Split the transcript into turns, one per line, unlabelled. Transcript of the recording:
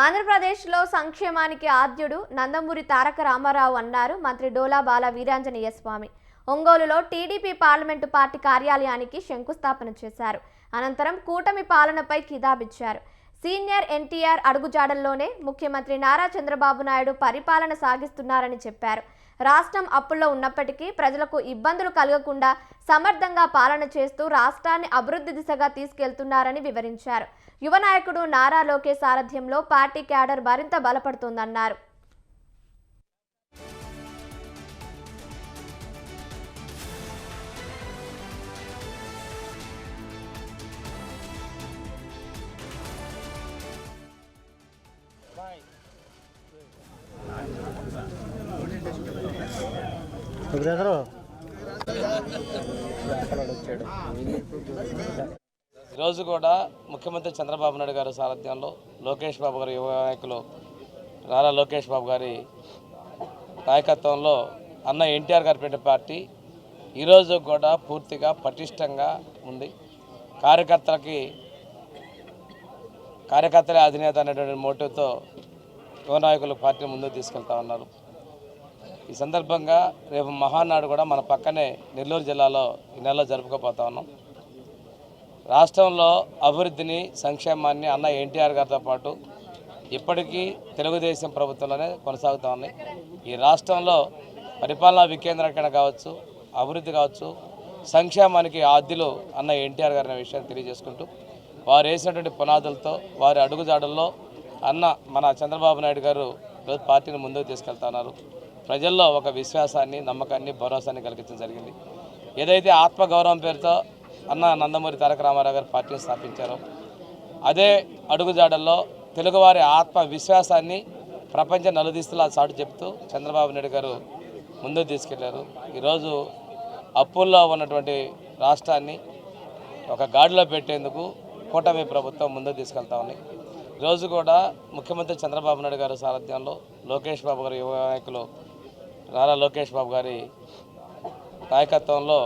ఆంధ్రప్రదేశ్లో సంక్షేమానికి ఆద్యుడు నందమూరి తారక రామారావు అన్నారు మంత్రి డోలా బాల వీరాంజనేయ స్వామి. ఒంగోలులో టీడీపీ పార్లమెంటు పార్టీ కార్యాలయానికి శంకుస్థాపన చేశారు. అనంతరం కూటమి పాలనపై కితాబిచ్చారు. సీనియర్ ఎన్టీఆర్ అడుగుజాడల్లోనే ముఖ్యమంత్రి నారా చంద్రబాబు నాయుడు పరిపాలన సాగిస్తున్నారని చెప్పారు. రాష్ట్రం అప్పుల్లో ఉన్నప్పటికీ ప్రజలకు ఇబ్బందులు కలగకుండా సమర్థంగా పాలన చేస్తూ రాష్ట్రాన్ని అభివృద్ధి దిశగా తీసుకెళ్తున్నారని వివరించారు. యువ నాయకుడు నారా లోకేష్ సారథ్యంలో పార్టీ క్యాడర్ మరింత బలపడుతోందన్నారు.
ఈరోజు కూడా ముఖ్యమంత్రి చంద్రబాబు నాయుడు గారి సారథ్యంలో లోకేష్ బాబు గారి యువ నాయకులు నారా లోకేష్ బాబు గారి నాయకత్వంలో అన్న ఎన్టీఆర్ గారి పెట్టిన పార్టీ ఈరోజు కూడా పూర్తిగా పటిష్టంగా ఉంది. కార్యకర్తలే అధినేత అనేటువంటి మోటివ్తో యువ నాయకులు పార్టీని ముందుకు తీసుకెళ్తా ఉన్నారు. ఈ సందర్భంగా రేపు మహానాడు కూడా మన పక్కనే నెల్లూరు జిల్లాలో ఈ నెలలో జరుపుకోపోతా ఉన్నాం. రాష్ట్రంలో అభివృద్ధిని సంక్షేమాన్ని అన్న ఎన్టీఆర్ గారితో పాటు ఇప్పటికీ తెలుగుదేశం ప్రభుత్వంలోనే కొనసాగుతూ ఉన్నాయి. ఈ రాష్ట్రంలో పరిపాలనా వికేంద్రీకరణ కావచ్చు, అభివృద్ధి కావచ్చు, సంక్షేమానికి ఆద్యులు అన్న ఎన్టీఆర్ గారి విషయాన్ని తెలియజేసుకుంటూ వారు వేసినటువంటి పునాదులతో వారి అడుగుజాడల్లో అన్న మన చంద్రబాబు నాయుడు గారు ఈరోజు పార్టీని ముందుకు తీసుకెళ్తున్నారు. ప్రజల్లో ఒక విశ్వాసాన్ని, నమ్మకాన్ని, భరోసాన్ని కలిగించడం జరిగింది. ఏదైతే ఆత్మగౌరవం పేరుతో అన్న నందమూరి తారక రామారావు గారు పార్టీని స్థాపించారో అదే అడుగుజాడల్లో తెలుగువారి ఆత్మ విశ్వాసాన్ని ప్రపంచ నలుదిస్తులా చాటు చెప్తూ చంద్రబాబు నాయుడు గారు ముందుకు తీసుకెళ్లారు. ఈరోజు అప్పుల్లో ఉన్నటువంటి రాష్ట్రాన్ని ఒక గాడిలో పెట్టేందుకు కూటమి ప్రభుత్వం ముందుకు తీసుకెళ్తా ఉంది. ఈరోజు కూడా ముఖ్యమంత్రి చంద్రబాబు నాయుడు గారి సారథ్యంలో లోకేష్ బాబు గారి యువ నాయకులు నారా లోకేష్ బాబు గారి నాయకత్వంలో